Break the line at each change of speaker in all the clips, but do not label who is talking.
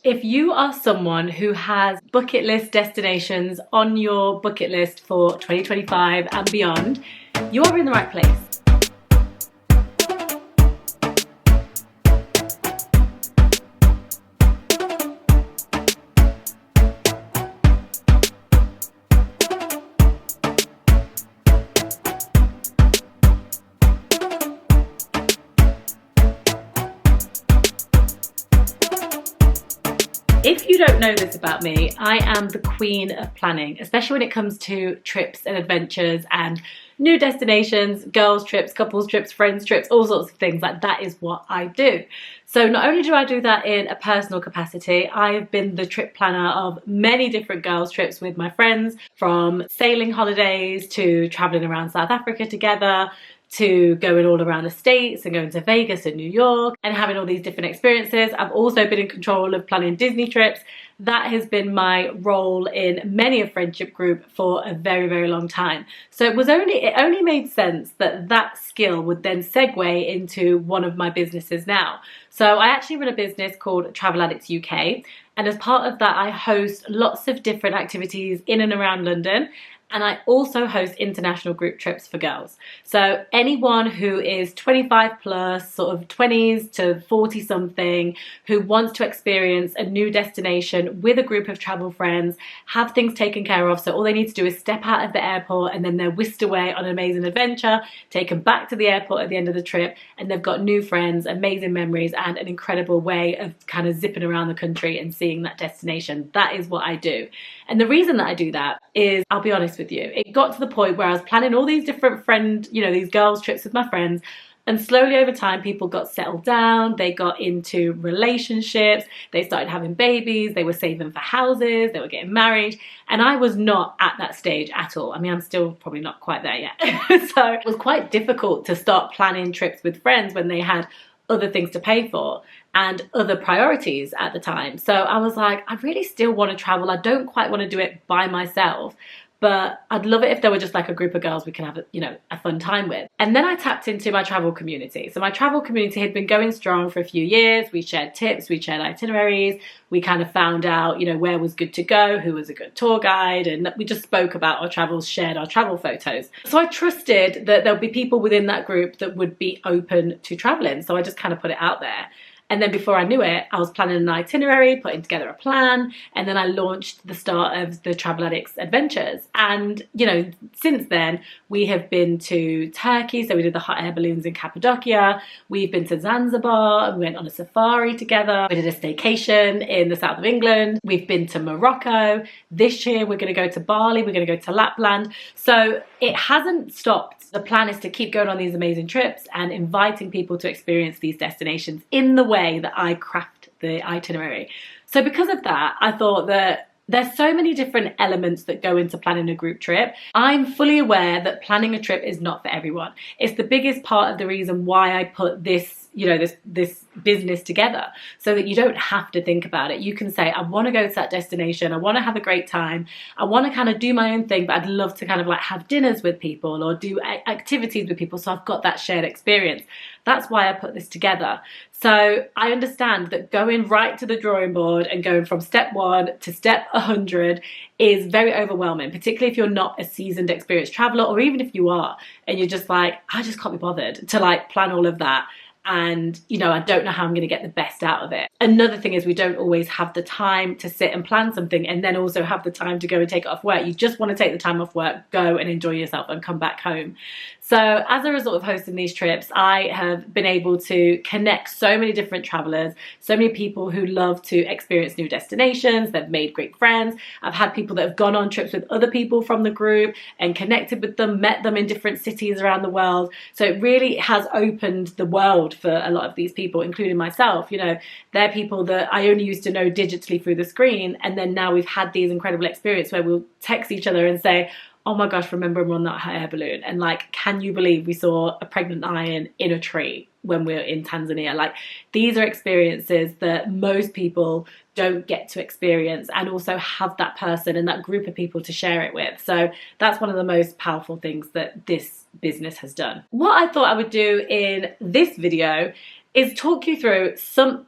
If you are someone who has bucket list destinations on your bucket list for 2025 and beyond, you are in the right place. If you don't know this about me, I am the queen of planning, especially when it comes to trips and adventures and new destinations, girls trips, couples trips, friends trips, all sorts of things. Like, that is what I do. So not only do I do that in a personal capacity, I have been the trip planner of many different girls trips with my friends, from sailing holidays to traveling around South Africa together, to going all around the States and going to Vegas and New York and having all these different experiences. I've also been in control of planning Disney trips. That has been my role in many a friendship group for a very, very long time. So it only made sense that that skill would then segue into one of my businesses now. So I actually run a business called Travel Addicts UK. And as part of that, I host lots of different activities in and around London. And I also host international group trips for girls. So anyone who is 25 plus, sort of 20s to 40 something, who wants to experience a new destination with a group of travel friends, have things taken care of. So all they need to do is step out of the airport and then they're whisked away on an amazing adventure, taken back to the airport at the end of the trip, and they've got new friends, amazing memories, and an incredible way of kind of zipping around the country and seeing that destination. That is what I do. And the reason that I do that is, I'll be honest with you, it got to the point where I was planning all these different these girls trips with my friends, and slowly over time people got settled down, they got into relationships, they started having babies, they were saving for houses, they were getting married, and I was not at that stage at all. I mean, I'm still probably not quite there yet. So it was quite difficult to start planning trips with friends when they had other things to pay for and other priorities at the time. So I was like, I really still want to travel. I don't quite want to do it by myself, but I'd love it if there were just like a group of girls we can have, a fun time with. And then I tapped into my travel community. So my travel community had been going strong for a few years. We shared tips, we shared itineraries. We kind of found out, where was good to go, who was a good tour guide, and we just spoke about our travels, shared our travel photos. So I trusted that there'll be people within that group that would be open to traveling. So I just kind of put it out there. And then before I knew it, I was planning an itinerary, putting together a plan, and then I launched the start of the Travel Addicts Adventures. And, since then, we have been to Turkey, so we did the hot air balloons in Cappadocia. We've been to Zanzibar, and we went on a safari together. We did a staycation in the south of England. We've been to Morocco. This year, we're going to go to Bali. We're going to go to Lapland. So it hasn't stopped. The plan is to keep going on these amazing trips and inviting people to experience these destinations in the way that I craft the itinerary. So because of that, I thought that there's so many different elements that go into planning a group trip. I'm fully aware that planning a trip is not for everyone. It's the biggest part of the reason why I put this this business together, so that you don't have to think about it. You can say, I want to go to that destination, I want to have a great time, I want to kind of do my own thing, but I'd love to kind of like have dinners with people or do activities with people, so I've got that shared experience. That's why I put this together. So I understand that going right to the drawing board and going from step 1 to step 100 is very overwhelming, particularly if you're not a seasoned, experienced traveler, or even if you are and you're just like, I just can't be bothered to like plan all of that. And, I don't know how I'm going to get the best out of it. Another thing is, we don't always have the time to sit and plan something and then also have the time to go and take it off work. You just want to take the time off work, go and enjoy yourself and come back home. So as a result of hosting these trips, I have been able to connect so many different travelers, so many people who love to experience new destinations. They've made great friends. I've had people that have gone on trips with other people from the group and connected with them, met them in different cities around the world. So it really has opened the world for a lot of these people, including myself. They're people that I only used to know digitally through the screen, and then now we've had these incredible experiences where we'll text each other and say, oh my gosh, remember we're on that hot air balloon, and like, can you believe we saw a pregnant lion in a tree when we were in Tanzania? Like, these are experiences that most people don't get to experience, and also have that person and that group of people to share it with. So that's one of the most powerful things that this business has done. What I thought I would do in this video is talk you through some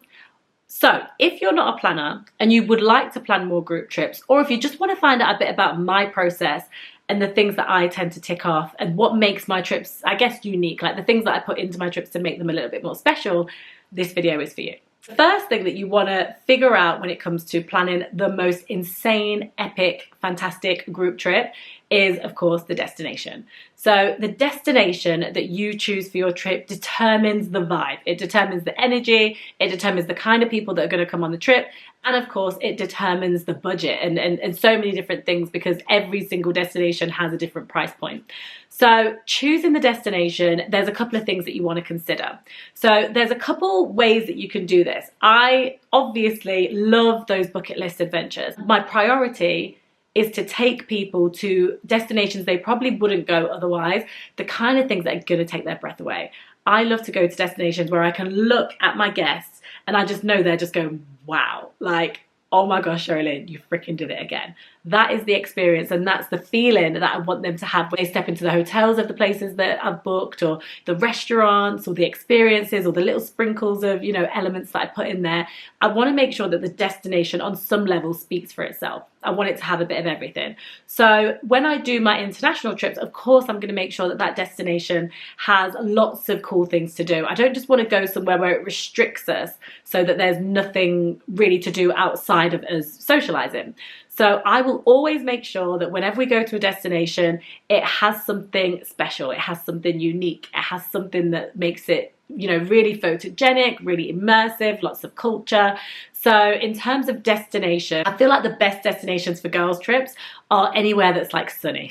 So if you're not a planner and you would like to plan more group trips, or if you just want to find out a bit about my process and the things that I tend to tick off and what makes my trips, I guess, unique, like the things that I put into my trips to make them a little bit more special, this video is for you. The first thing that you want to figure out when it comes to planning the most insane, epic, fantastic group trip is, of course, the destination. So the destination that you choose for your trip determines the vibe. It determines the energy, it determines the kind of people that are going to come on the trip, and of course it determines the budget and so many different things, because every single destination has a different price point. So choosing the destination, there's a couple of things that you want to consider. So there's a couple ways that you can do this. I obviously love those bucket list adventures. My priority is to take people to destinations they probably wouldn't go otherwise, the kind of things that are going to take their breath away. I love to go to destinations where I can look at my guests and I just know they're just going, wow, like, oh my gosh, Sherilyn, you freaking did it again. That is the experience, and that's the feeling that I want them to have when they step into the hotels of the places that I've booked, or the restaurants, or the experiences, or the little sprinkles of, elements that I put in there. I want to make sure that the destination on some level speaks for itself. I want it to have a bit of everything. So when I do my international trips, of course, I'm going to make sure that that destination has lots of cool things to do. I don't just want to go somewhere where it restricts us so that there's nothing really to do outside of us socializing. So I will always make sure that whenever we go to a destination, it has something special. It has something unique. It has something that makes it, really photogenic, really immersive, lots of culture. So in terms of destination, I feel like the best destinations for girls' trips are anywhere that's like sunny,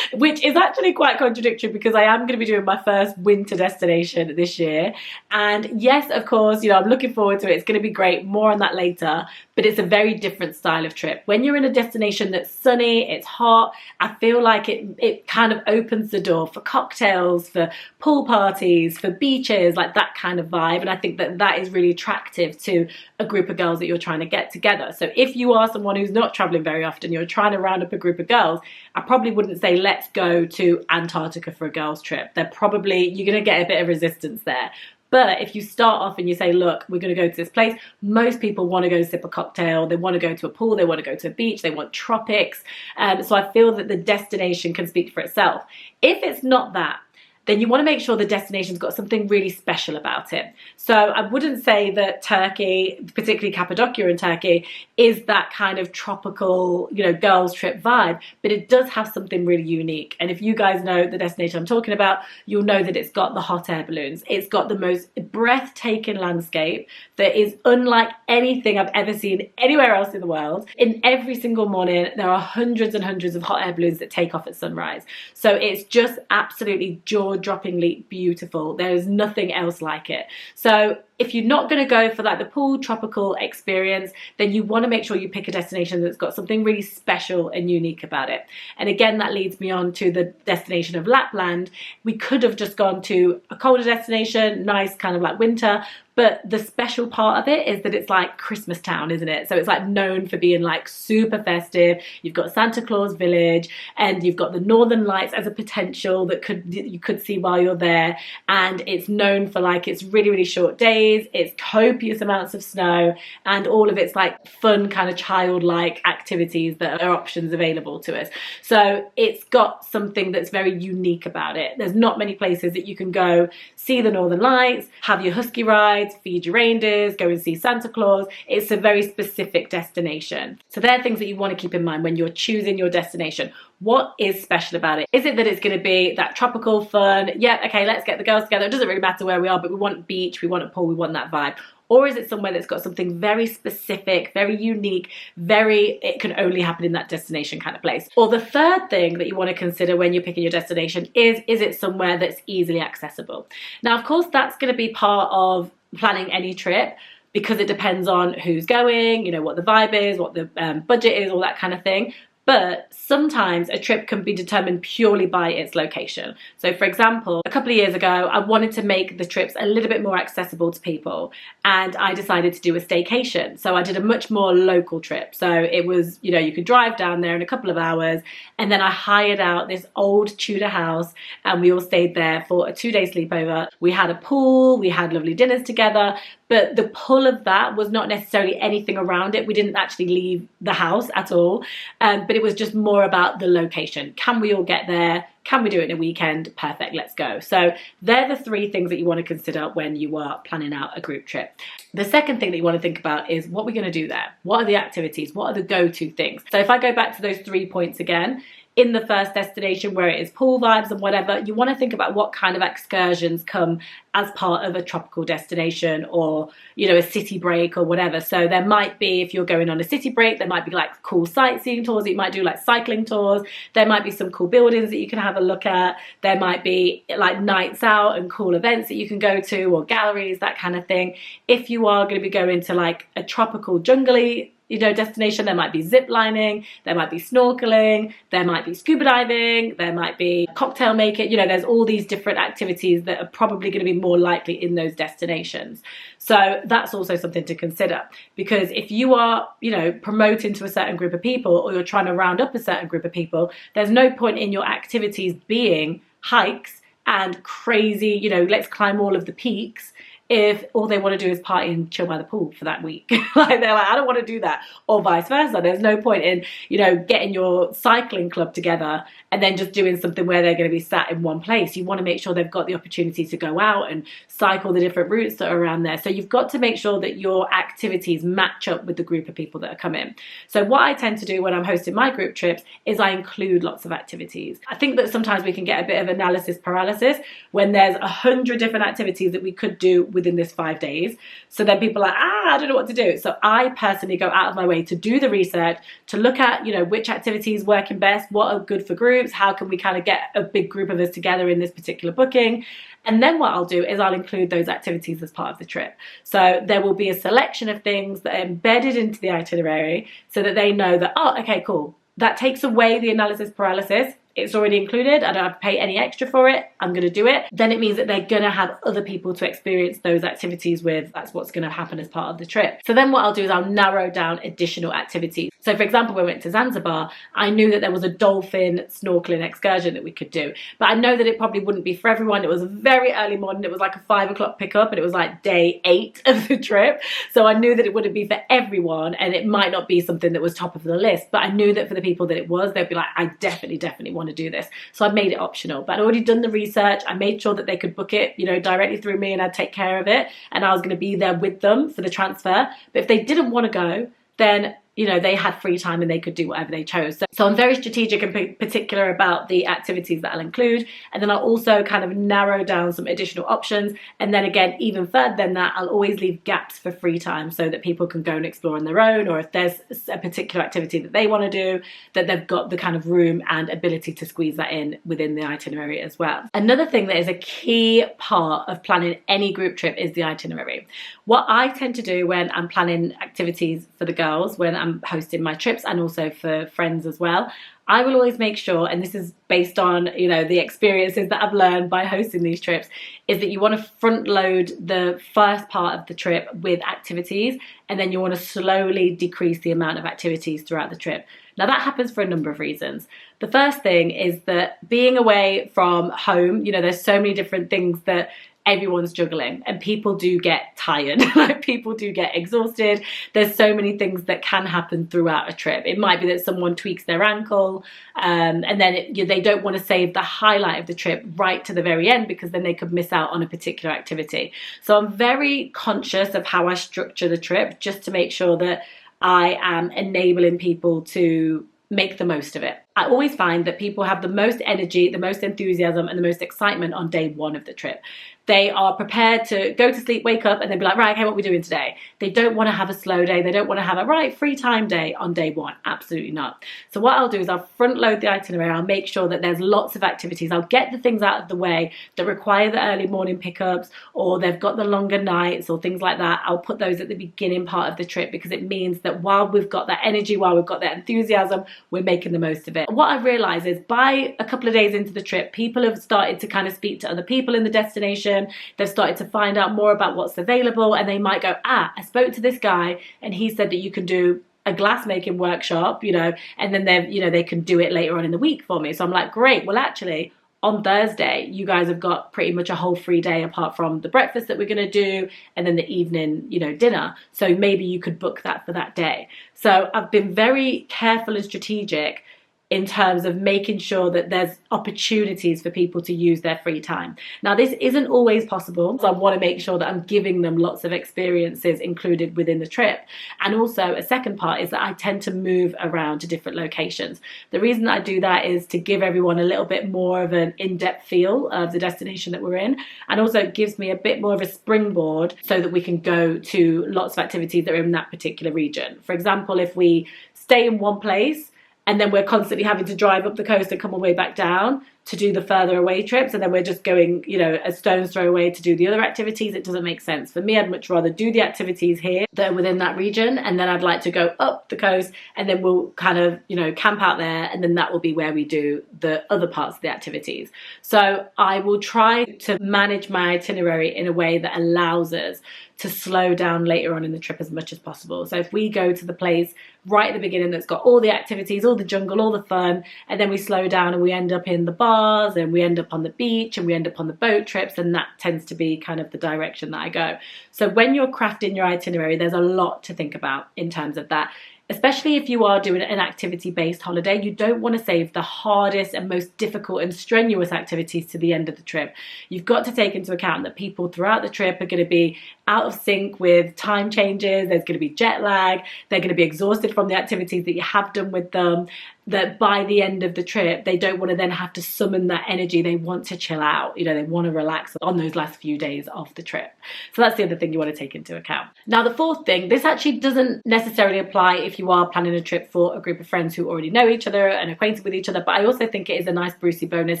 which is actually quite contradictory because I am going to be doing my first winter destination this year. And yes, of course, I'm looking forward to it. It's going to be great. More on that later. But it's a very different style of trip. When you're in a destination that's sunny, it's hot, I feel like it kind of opens the door for cocktails, for pool parties, for beaches, like that kind of vibe. And I think that that is really attractive to a group of girls that you're trying to get together. So if you are someone who's not traveling very often, you're trying to round up a group of girls, I probably wouldn't say let's go to Antarctica for a girls trip. You're going to get a bit of resistance there. But if you start off and you say, look, we're going to go to this place, most people want to go sip a cocktail, they want to go to a pool, they want to go to a beach, they want tropics. So I feel that the destination can speak for itself. If it's not that, then you want to make sure the destination's got something really special about it. So I wouldn't say that Turkey, particularly Cappadocia in Turkey, is that kind of tropical, girls trip vibe, but it does have something really unique. And if you guys know the destination I'm talking about, you'll know that it's got the hot air balloons. It's got the most breathtaking landscape that is unlike anything I've ever seen anywhere else in the world. In every single morning, there are hundreds and hundreds of hot air balloons that take off at sunrise. So it's just absolutely jaw-droppingly beautiful. There is nothing else like it. So if you're not going to go for like the pool tropical experience, then you want to make sure you pick a destination that's got something really special and unique about it. And again, that leads me on to the destination of Lapland. We could have just gone to a colder destination, nice kind of like winter, but the special part of it is that it's like Christmas town, isn't it? So it's like known for being like super festive. You've got Santa Claus Village and you've got the Northern Lights as a potential that you could see while you're there. And it's known for like its really, really short days. It's copious amounts of snow and all of its like fun kind of childlike activities that are options available to us. So it's got something that's very unique about it. There's not many places that you can go see the Northern Lights, have your husky rides, feed your reindeers, go and see Santa Claus. It's a very specific destination. So they're things that you want to keep in mind when you're choosing your destination. What is special about it? Is it that it's going to be that tropical fun? Yeah, okay, let's get the girls together. It doesn't really matter where we are, but we want beach, we want a pool, we want that vibe. Or is it somewhere that's got something very specific, very unique, it can only happen in that destination kind of place? Or the third thing that you want to consider when you're picking your destination is it somewhere that's easily accessible? Now, of course, that's going to be part of planning any trip because it depends on who's going, what the vibe is, what the budget is, all that kind of thing. But sometimes a trip can be determined purely by its location. So for example, a couple of years ago, I wanted to make the trips a little bit more accessible to people. And I decided to do a staycation. So I did a much more local trip. So it was, you could drive down there in a couple of hours. And then I hired out this old Tudor house and we all stayed there for a 2-day sleepover. We had a pool, we had lovely dinners together. but the pull of that was not necessarily anything around it. We didn't actually leave the house at all, but it was just more about the location. Can we all get there? Can we do it in a weekend? Perfect, let's go. So they're the three things that you want to consider when you are planning out a group trip. The second thing that you want to think about is what we're going to do there. What are the activities? What are the go-to things? So if I go back to those 3 points again, in the first destination where it is pool vibes and whatever, you want to think about what kind of excursions come as part of a tropical destination, or, you know, a city break or whatever. So there might be, if you're going on a city break, there might be like cool sightseeing tours that you might do, like cycling tours. There might be some cool buildings that you can have a look at. There might be like nights out and cool events that you can go to, or galleries, that kind of thing. If you are going to be going to like a tropical jungly, you know, destination, there might be zip lining, there might be snorkeling, there might be scuba diving, there might be cocktail making. You know, there's all these different activities that are probably going to be more likely in those destinations. So that's also something to consider, because if you are, you know, promoting to a certain group of people, or you're trying to round up a certain group of people, there's no point in your activities being hikes and crazy, you know, let's climb all of the peaks, if all they want to do is party and chill by the pool for that week. Like, they're like, I don't want to do that, or vice versa. There's no point in, you know, getting your cycling club together and then just doing something where they're going to be sat in one place. You want to make sure they've got the opportunity to go out and cycle the different routes that are around there. So you've got to make sure that your activities match up with the group of people that are coming. So what I tend to do when I'm hosting my group trips is I include lots of activities. I think that sometimes we can get a bit of analysis paralysis when there's 100 different activities that we could do within this 5 days. So then people are like, I don't know what to do. So I personally go out of my way to do the research, to look at, you know, which activities working best, what are good for groups, how can we kind of get a big group of us together in this particular booking. And then what I'll do is I'll include those activities as part of the trip. So there will be a selection of things that are embedded into the itinerary so that they know that, oh, okay, cool. That takes away the analysis paralysis. It's already included. I don't have to pay any extra for it. I'm going to do it. Then it means that they're going to have other people to experience those activities with. That's what's going to happen as part of the trip. So then what I'll do is I'll narrow down additional activities. So for example, when we went to Zanzibar, I knew that there was a dolphin snorkeling excursion that we could do. But I know that it probably wouldn't be for everyone. It was very early morning. It was like a 5 o'clock pickup, and it was like day 8 of the trip. So I knew that it wouldn't be for everyone, and it might not be something that was top of the list. But I knew that for the people that it was, they'd be like, I definitely want to do this. So I made it optional, but I'd already done the research. I made sure that they could book it, you know, directly through me, and I'd take care of it, and I was going to be there with them for the transfer. But if they didn't want to go, then, you know, they had free time and they could do whatever they chose. So I'm very strategic and particular about the activities that I'll include. And then I'll also kind of narrow down some additional options. And then again, even further than that, I'll always leave gaps for free time so that people can go and explore on their own, or if there's a particular activity that they want to do, that they've got the kind of room and ability to squeeze that in within the itinerary as well. Another thing that is a key part of planning any group trip is the itinerary. What I tend to do when I'm planning activities for the girls, when I'm hosting my trips, and also for friends as well, I will always make sure, and this is based on, you know, the experiences that I've learned by hosting these trips, is that you want to front load the first part of the trip with activities, and then you want to slowly decrease the amount of activities throughout the trip. Now that happens for a number of reasons. The first thing is that being away from home, you know, there's so many different things that everyone's juggling, and people do get tired. Like, people do get exhausted. There's so many things that can happen throughout a trip. It might be that someone tweaks their ankle, and then they don't want to save the highlight of the trip right to the very end, because then they could miss out on a particular activity. So I'm very conscious of how I structure the trip, just to make sure that I am enabling people to make the most of it. I always find that people have the most energy, the most enthusiasm, and the most excitement on day 1 of the trip. They are prepared to go to sleep, wake up, and they'll be like, right, okay, what are we doing today? They don't want to have a slow day. They don't want to have a free time day on day 1. Absolutely not. So what I'll do is I'll front load the itinerary. I'll make sure that there's lots of activities. I'll get the things out of the way that require the early morning pickups, or they've got the longer nights or things like that. I'll put those at the beginning part of the trip, because it means that while we've got that energy, while we've got that enthusiasm, we're making the most of it. What I've realized is by a couple of days into the trip, people have started to kind of speak to other people in the destination. They've started to find out more about what's available, and they might go, I spoke to this guy and he said that you can do a glass making workshop, you know, and then they can do it later on in the week for me. So I'm like, great. Well, actually, on Thursday, you guys have got pretty much a whole free day apart from the breakfast that we're going to do and then the evening, you know, dinner. So maybe you could book that for that day. So I've been very careful and strategic in terms of making sure that there's opportunities for people to use their free time. Now, this isn't always possible, so I want to make sure that I'm giving them lots of experiences included within the trip. And also a second part is that I tend to move around to different locations. The reason that I do that is to give everyone a little bit more of an in-depth feel of the destination that we're in, and also it gives me a bit more of a springboard so that we can go to lots of activities that are in that particular region. For example, if we stay in one place and then we're constantly having to drive up the coast and come all the way back down to do the further away trips, and then we're just going, you know, a stone's throw away to do the other activities, it doesn't make sense. For me, I'd much rather do the activities here that are within that region, and then I'd like to go up the coast, and then we'll kind of, you know, camp out there, and then that will be where we do the other parts of the activities. So I will try to manage my itinerary in a way that allows us to slow down later on in the trip as much as possible. So if we go to the place right at the beginning that's got all the activities, all the jungle, all the fun, and then we slow down and we end up in the bars and we end up on the beach and we end up on the boat trips, and that tends to be kind of the direction that I go. So when you're crafting your itinerary, there's a lot to think about in terms of that. Especially if you are doing an activity-based holiday, you don't want to save the hardest and most difficult and strenuous activities to the end of the trip. You've got to take into account that people throughout the trip are going to be out of sync with time changes, there's going to be jet lag, they're going to be exhausted from the activities that you have done with them, that by the end of the trip, they don't want to then have to summon that energy. They want to chill out, you know, they want to relax on those last few days of the trip. So that's the other thing you want to take into account. Now, the fourth thing, this actually doesn't necessarily apply if you are planning a trip for a group of friends who already know each other and acquainted with each other, but I also think it is a nice Brucey bonus,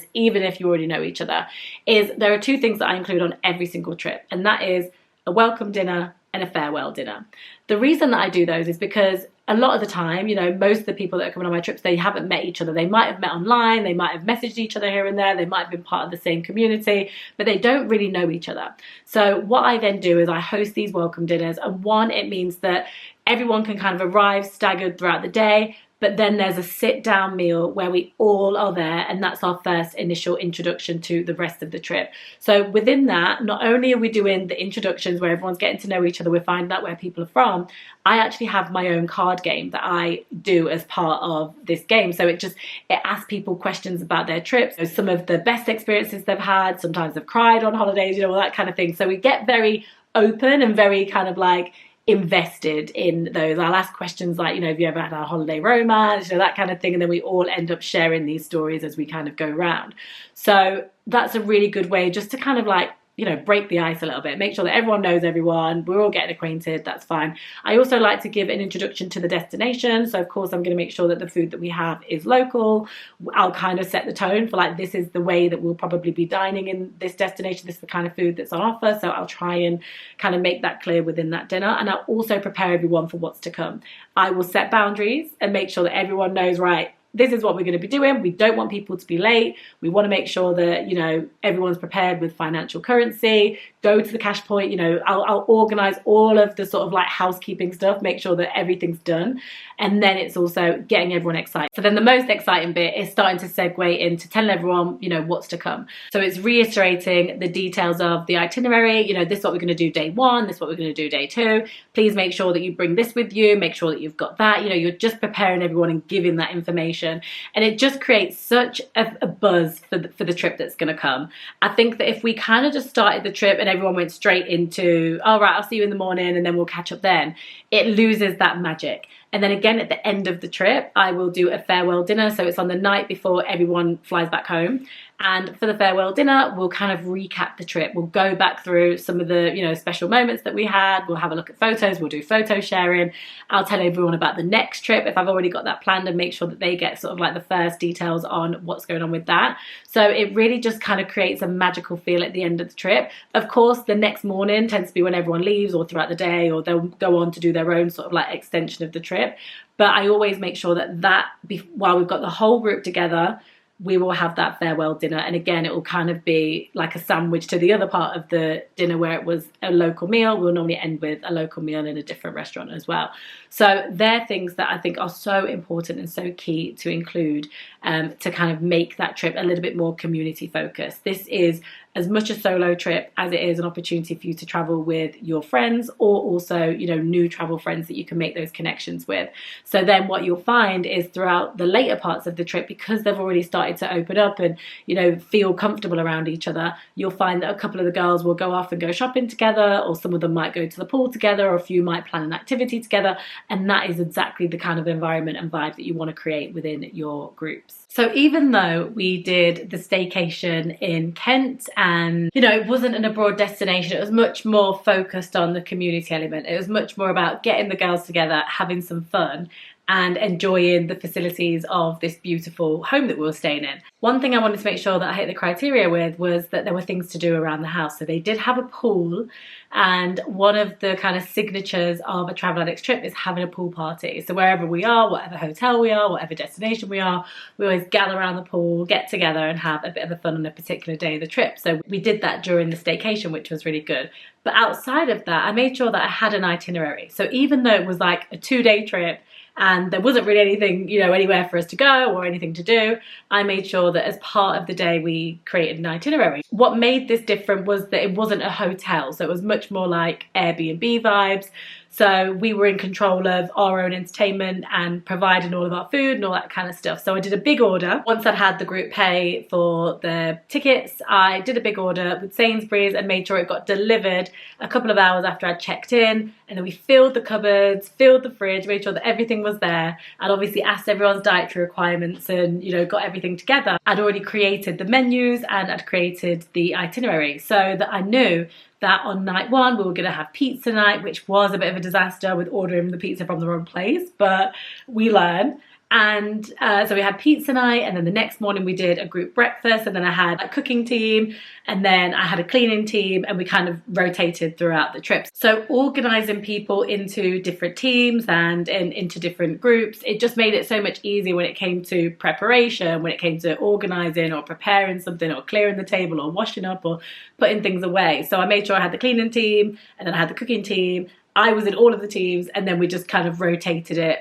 even if you already know each other, is there are two things that I include on every single trip, and that is a welcome dinner and a farewell dinner. The reason that I do those is because a lot of the time, you know, most of the people that are coming on my trips, they haven't met each other. They might have met online, they might have messaged each other here and there, they might have been part of the same community, but they don't really know each other. So what I then do is I host these welcome dinners, and one, it means that everyone can kind of arrive staggered throughout the day, but then there's a sit-down meal where we all are there, and that's our first initial introduction to the rest of the trip. So within that, not only are we doing the introductions where everyone's getting to know each other, we're finding out where people are from, I actually have my own card game that I do as part of this game. So it asks people questions about their trips, so some of the best experiences they've had, sometimes they've cried on holidays, you know, all that kind of thing. So we get very open and very kind of like invested in those. I'll ask questions like, you know, have you ever had a holiday romance, you know, that kind of thing, and then we all end up sharing these stories as we kind of go around. So that's a really good way just to kind of like, you know, break the ice a little bit, make sure that everyone knows everyone, we're all getting acquainted, that's fine. I also like to give an introduction to the destination. So of course I'm going to make sure that the food that we have is local. I'll kind of set the tone for like, this is the way that we'll probably be dining in this destination, this is the kind of food that's on offer. So I'll try and kind of make that clear within that dinner, and I'll also prepare everyone for what's to come. I will set boundaries and make sure that everyone knows, right, this is what we're going to be doing. We don't want people to be late. We want to make sure that, you know, everyone's prepared with financial currency. Go to the cash point. You know, I'll organize all of the sort of like housekeeping stuff, make sure that everything's done. And then it's also getting everyone excited. So then the most exciting bit is starting to segue into telling everyone, you know, what's to come. So it's reiterating the details of the itinerary. You know, this is what we're going to do day one. This is what we're going to do day two. Please make sure that you bring this with you. Make sure that you've got that. You know, you're just preparing everyone and giving that information. And it just creates such a buzz for the trip that's going to come. I think that if we kind of just started the trip and everyone went straight into, all right, I'll see you in the morning and then we'll catch up then, it loses that magic. And then again, at the end of the trip, I will do a farewell dinner. So it's on the night before everyone flies back home. And for the farewell dinner, we'll kind of recap the trip. We'll go back through some of the, you know, special moments that we had. We'll have a look at photos. We'll do photo sharing. I'll tell everyone about the next trip if I've already got that planned, and make sure that they get sort of like the first details on what's going on with that. So it really just kind of creates a magical feel at the end of the trip. Of course, the next morning tends to be when everyone leaves, or throughout the day, or they'll go on to do their own sort of like extension of the trip. But I always make sure that while we've got the whole group together, we will have that farewell dinner. And again, it will kind of be like a sandwich to the other part of the dinner where it was a local meal. We'll normally end with a local meal in a different restaurant as well. So they're things that I think are so important and so key to include to kind of make that trip a little bit more community focused. This is as much a solo trip as it is an opportunity for you to travel with your friends, or also, you know, new travel friends that you can make those connections with. So then what you'll find is throughout the later parts of the trip, because they've already started to open up and, you know, feel comfortable around each other, you'll find that a couple of the girls will go off and go shopping together, or some of them might go to the pool together, or a few might plan an activity together. And that is exactly the kind of environment and vibe that you want to create within your groups. So even though we did the staycation in Kent and, you know, it wasn't an abroad destination, it was much more focused on the community element. It was much more about getting the girls together, having some fun, and enjoying the facilities of this beautiful home that we were staying in. One thing I wanted to make sure that I hit the criteria with was that there were things to do around the house. So they did have a pool, and one of the kind of signatures of a Travel Addicts trip is having a pool party. So wherever we are, whatever hotel we are, whatever destination we are, we always gather around the pool, get together and have a bit of a fun on a particular day of the trip. So we did that during the staycation, which was really good. But outside of that, I made sure that I had an itinerary. So even though it was like a 2-day trip, and there wasn't really anything, you know, anywhere for us to go or anything to do, I made sure that as part of the day we created an itinerary. What made this different was that it wasn't a hotel, so it was much more like Airbnb vibes. So we were in control of our own entertainment and providing all of our food and all that kind of stuff. So I did a big order. Once I'd had the group pay for the tickets, I did a big order with Sainsbury's and made sure it got delivered a couple of hours after I'd checked in. And then we filled the cupboards, filled the fridge, made sure that everything was there. I'd obviously asked everyone's dietary requirements and, you know, got everything together. I'd already created the menus and I'd created the itinerary so that I knew that on night one we were going to have pizza night, which was a bit of a disaster with ordering the pizza from the wrong place, but we learned. And so we had pizza night, and then the next morning we did a group breakfast, and then I had a cooking team, and then I had a cleaning team, and we kind of rotated throughout the trip. So organising people into different teams and into different groups, it just made it so much easier when it came to preparation, when it came to organising or preparing something or clearing the table or washing up or putting things away. So I made sure I had the cleaning team, and then I had the cooking team. I was in all of the teams, and then we just kind of rotated it,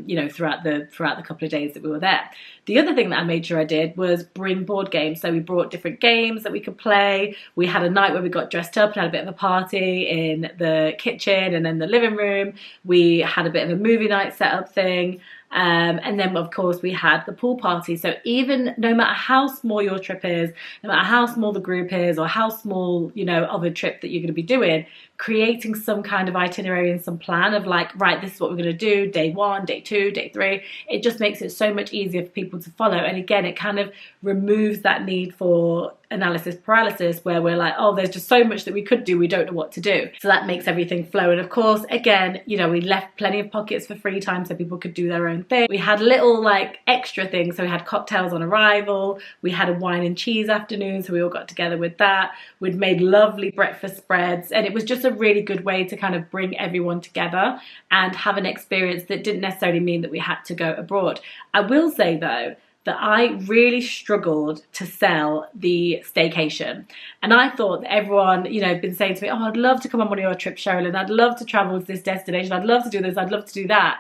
you know, throughout the couple of days that we were there. The other thing that I made sure I did was bring board games. So we brought different games that we could play. We had a night where we got dressed up and had a bit of a party in the kitchen and then the living room. We had a bit of a movie night setup thing. And then of course we had the pool party. So even no matter how small your trip is, no matter how small the group is, or how small, you know, of a trip that you're going to be doing, creating some kind of itinerary and some plan of like, right, this is what we're going to do, day 1, day 2, day 3. It just makes it so much easier for people to follow. And again, it kind of removes that need for analysis paralysis where we're like, oh, there's just so much that we could do, we don't know what to do. So that makes everything flow. And of course, again, you know, we left plenty of pockets for free time so people could do their own thing. We had little like extra things. So we had cocktails on arrival. We had a wine and cheese afternoon, so we all got together with that. We'd made lovely breakfast spreads, and it was just a really good way to kind of bring everyone together and have an experience that didn't necessarily mean that we had to go abroad. I will say though, that I really struggled to sell the staycation. And I thought that everyone, you know, had been saying to me, oh, I'd love to come on one of your trips, Sherilyn. I'd love to travel to this destination. I'd love to do this. I'd love to do that.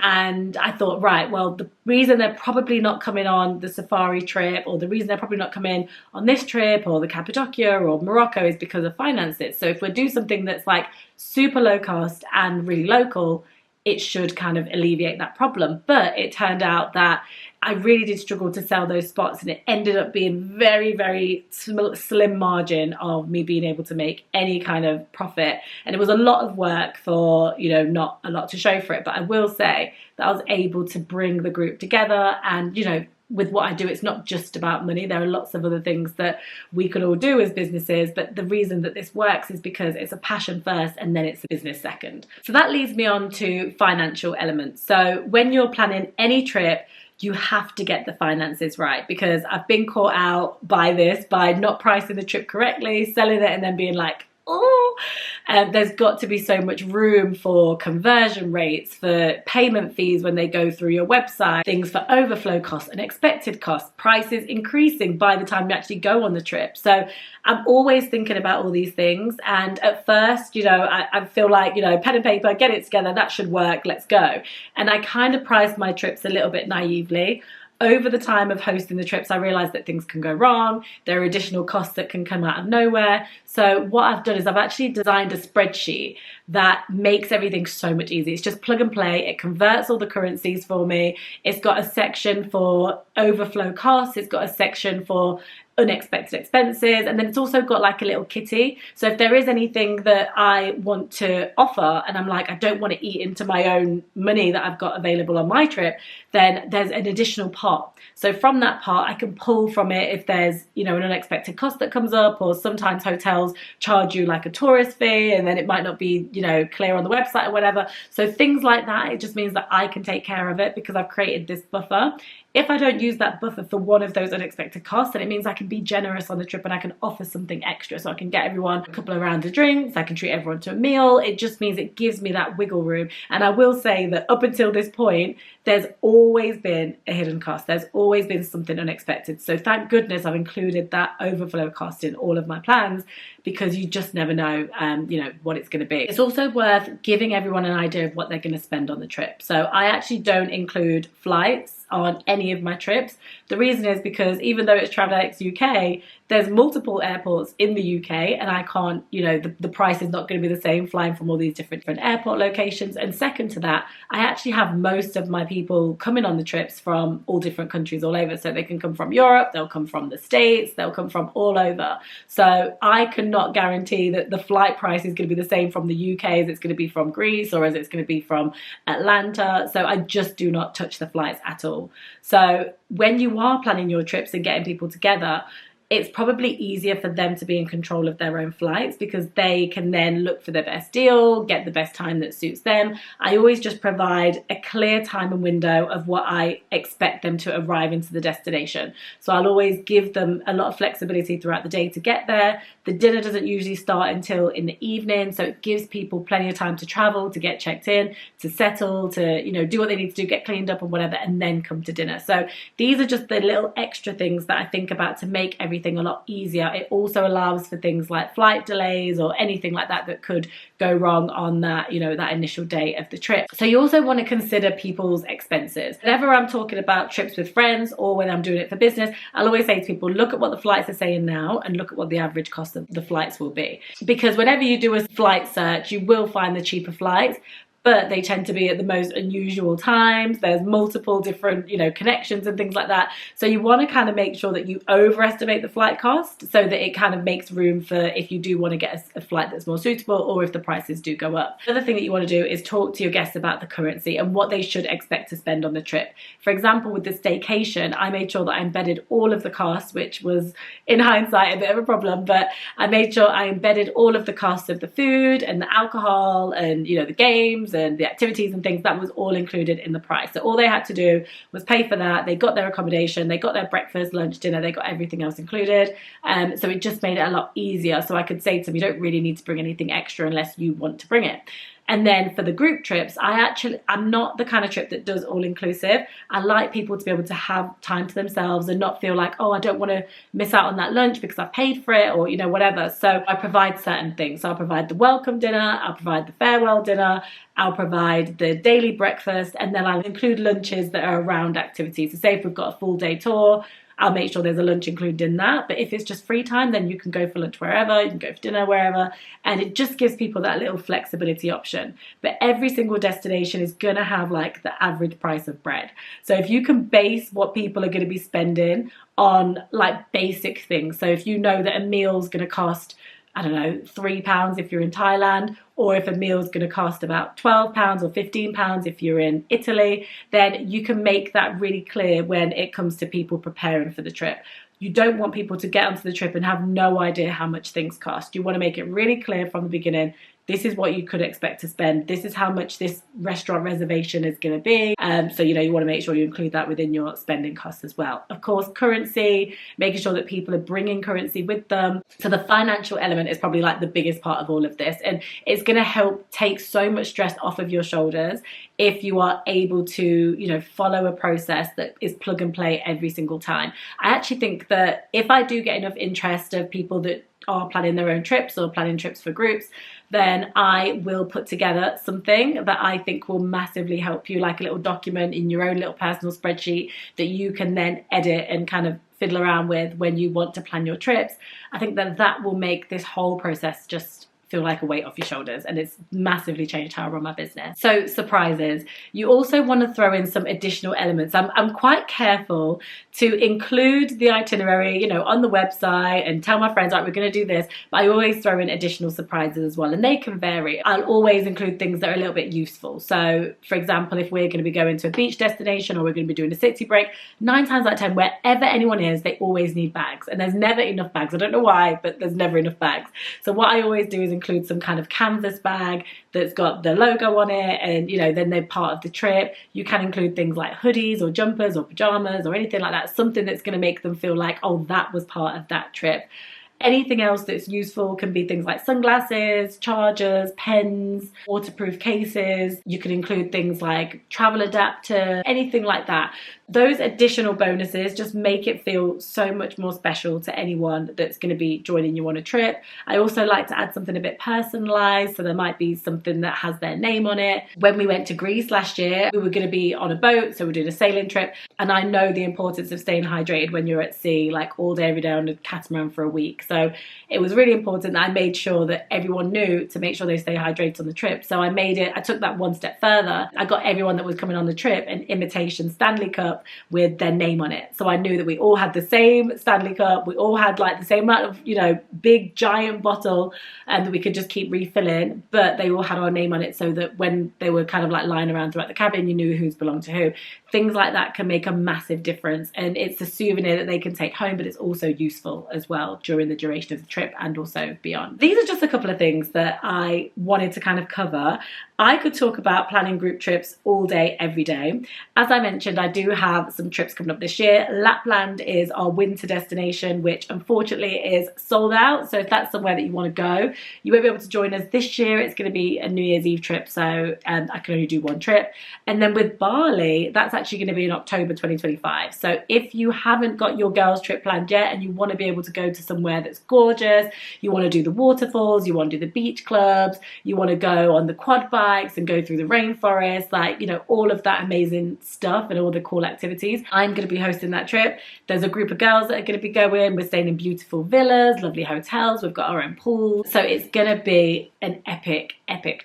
And I thought, right, well, the reason they're probably not coming on the safari trip, or the reason they're probably not coming on this trip or the Cappadocia or Morocco, is because of finances. So if we do something that's like super low cost and really local, it should kind of alleviate that problem. But it turned out that I really did struggle to sell those spots, and it ended up being very, very slim margin of me being able to make any kind of profit. And it was a lot of work for, you know, not a lot to show for it. But I will say that I was able to bring the group together, and, you know, with what I do, it's not just about money. There are lots of other things that we could all do as businesses, but the reason that this works is because it's a passion first and then it's a business second. So that leads me on to financial elements. So when you're planning any trip, you have to get the finances right, because I've been caught out by this, by not pricing the trip correctly, selling it, and then being like, oh, there's got to be so much room for conversion rates, for payment fees when they go through your website, things for overflow costs, unexpected costs, prices increasing by the time you actually go on the trip. So I'm always thinking about all these things. And at first, you know, I feel like, you know, pen and paper, get it together, that should work, let's go. And I kind of priced my trips a little bit naively. Over the time of hosting the trips, I realized that things can go wrong. There are additional costs that can come out of nowhere. So what I've done is I've actually designed a spreadsheet that makes everything so much easier. It's just plug and play. It converts all the currencies for me. It's got a section for overflow costs. It's got a section for unexpected expenses, and then it's also got like a little kitty. So if there is anything that I want to offer and I'm like, I don't want to eat into my own money that I've got available on my trip, then there's an additional pot. So from that pot I can pull from it if there's, you know, an unexpected cost that comes up, or sometimes hotels charge you like a tourist fee and then it might not be, you know, clear on the website or whatever. So things like that, it just means that I can take care of it because I've created this buffer. If I don't use that buffer for one of those unexpected costs, then it means I can be generous on the trip and I can offer something extra. So I can get everyone a couple of rounds of drinks, I can treat everyone to a meal. It just means it gives me that wiggle room. And I will say that up until this point, there's always been a hidden cost. There's always been something unexpected. So thank goodness I've included that overflow cost in all of my plans, because you just never know, you know, what it's going to be. It's also worth giving everyone an idea of what they're going to spend on the trip. So I actually don't include flights on any of my trips. The reason is because even though it's Travel Addicts UK, there's multiple airports in the UK and I can't, you know, the price is not going to be the same flying from all these different airport locations. And second to that, I actually have most of my people coming on the trips from all different countries all over. So they can come from Europe, they'll come from the States, they'll come from all over. So I cannot guarantee that the flight price is going to be the same from the UK as it's going to be from Greece or as it's going to be from Atlanta. So I just do not touch the flights at all. So when you are planning your trips and getting people together, it's probably easier for them to be in control of their own flights because they can then look for the best deal, get the best time that suits them. I always just provide a clear time and window of what I expect them to arrive into the destination. So I'll always give them a lot of flexibility throughout the day to get there. The dinner doesn't usually start until in the evening, so it gives people plenty of time to travel, to get checked in, to settle, to, you know, do what they need to do, get cleaned up and whatever, and then come to dinner. So these are just the little extra things that I think about to make everything a lot easier. It also allows for things like flight delays or anything like that that could go wrong on that, you know, that initial day of the trip. So you also want to consider people's expenses. Whenever I'm talking about trips with friends or when I'm doing it for business, I'll always say to people, look at what the flights are saying now and look at what the average cost of the flights will be. Because whenever you do a flight search, you will find the cheaper flights, but they tend to be at the most unusual times. There's multiple different, you know, connections and things like that. So you want to kind of make sure that you overestimate the flight cost so that it kind of makes room for if you do want to get a flight that's more suitable or if the prices do go up. The other thing that you want to do is talk to your guests about the currency and what they should expect to spend on the trip. For example, with the staycation, I made sure that I embedded all of the costs, which was in hindsight a bit of a problem, but I made sure I embedded all of the costs of the food and the alcohol and, you know, the games and the activities and things. That was all included in the price. So all they had to do was pay for that. They got their accommodation, they got their breakfast, lunch, dinner, they got everything else included. So it just made it a lot easier. So I could say to them, you don't really need to bring anything extra unless you want to bring it. And then for the group trips, I'm not the kind of trip that does all inclusive. I like people to be able to have time to themselves and not feel like, oh, I don't want to miss out on that lunch because I've paid for it or, you know, whatever. So I provide certain things. So I'll provide the welcome dinner, I'll provide the farewell dinner, I'll provide the daily breakfast, and then I'll include lunches that are around activities. So say if we've got a full day tour, I'll make sure there's a lunch included in that. But if it's just free time, then you can go for lunch wherever, you can go for dinner wherever. And it just gives people that little flexibility option. But every single destination is going to have like the average price of bread. So if you can base what people are going to be spending on like basic things. So if you know that a meal's going to cost, I don't know, £3 if you're in Thailand, or if a meal is going to cost about £12 or £15 if you're in Italy, then you can make that really clear when it comes to people preparing for the trip. You don't want people to get onto the trip and have no idea how much things cost. You want to make it really clear from the beginning. this is what you could expect to spend, this is how much this restaurant reservation is going to be. So you know, you want to make sure you include that within your spending costs as well. Of course, currency, making sure that people are bringing currency with them. So the financial element is probably like the biggest part of all of this, and it's going to help take so much stress off of your shoulders if you are able to, you know, follow a process that is plug and play every single time. I actually think that if I do get enough interest of people that are planning their own trips or planning trips for groups, then I will put together something that I think will massively help you, like a little document in your own little personal spreadsheet that you can then edit and kind of fiddle around with when you want to plan your trips. I think that that will make this whole process just feel like a weight off your shoulders, and it's massively changed how I run my business. So surprises, you also want to throw in some additional elements. I'm quite careful to include the itinerary, you know, on the website and tell my friends, right, we're going to do this, but I always throw in additional surprises as well, and they can vary. I'll always include things that are a little bit useful. So for example, if we're going to be going to a beach destination or we're going to be doing a city break, 9 times out of 10, wherever anyone is, they always need bags, and there's never enough bags. I don't know why, but there's never enough bags. So what I always do is include some kind of canvas bag that's got the logo on it, and you know, then they're part of the trip. You can include things like hoodies or jumpers or pajamas or anything like that, something that's going to make them feel like, oh, that was part of that trip. Anything else that's useful can be things like sunglasses, chargers, pens, waterproof cases. You can include things like travel adapter, anything like that. Those additional bonuses just make it feel so much more special to anyone that's going to be joining you on a trip. I also like to add something a bit personalized, so there might be something that has their name on it. When we went to Greece last year, we were going to be on a boat, so we're doing a sailing trip, and I know the importance of staying hydrated when you're at sea, like all day every day on a catamaran for a week. So it was really important that I made sure that everyone knew to make sure they stay hydrated on the trip. So I took that one step further. I got everyone that was coming on the trip an imitation Stanley Cup with their name on it. So I knew that we all had the same Stanley Cup. We all had like the same amount of, you know, big giant bottle, and that we could just keep refilling, but they all had our name on it, so that when they were kind of like lying around throughout the cabin, you knew who's belonged to who. Things like that can make a massive difference, and it's a souvenir that they can take home, but it's also useful as well during the duration of the trip and also beyond. These are just a couple of things that I wanted to kind of cover. I could talk about planning group trips all day, every day. As I mentioned, I do have some trips coming up this year. Lapland is our winter destination, which unfortunately is sold out. So if that's somewhere that you want to go, you won't be able to join us this year. It's going to be a New Year's Eve trip, so I can only do one trip. And then with Bali, that's actually going to be in October 2025. So if you haven't got your girls trip planned yet and you want to be able to go to somewhere that's gorgeous, you want to do the waterfalls, you want to do the beach clubs, you want to go on the quad bikes and go through the rainforest, like, you know, all of that amazing stuff and all the cool activities, I'm going to be hosting that trip. There's a group of girls that are going to be going. We're staying in beautiful villas, lovely hotels, we've got our own pool. So it's going to be an epic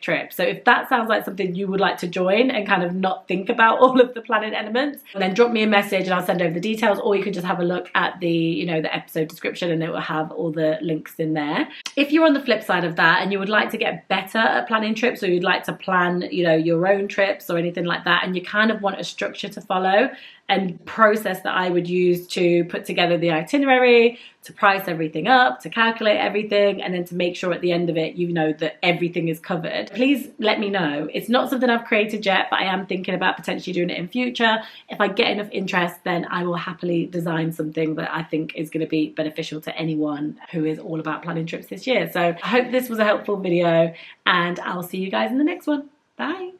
trip. So if that sounds like something you would like to join and kind of not think about all of the planning elements, then drop me a message and I'll send over the details, or you can just have a look at the, you know, the episode description and it will have all the links in there. If you're on the flip side of that and you would like to get better at planning trips, or you'd like to plan, you know, your own trips or anything like that, and you kind of want a structure to follow and process that I would use to put together the itinerary, to price everything up, to calculate everything, and then to make sure at the end of it, you know, that everything is covered, please let me know. It's not something I've created yet, but I am thinking about potentially doing it in future. If I get enough interest, then I will happily design something that I think is going to be beneficial to anyone who is all about planning trips this year. So I hope this was a helpful video, and I'll see you guys in the next one. Bye.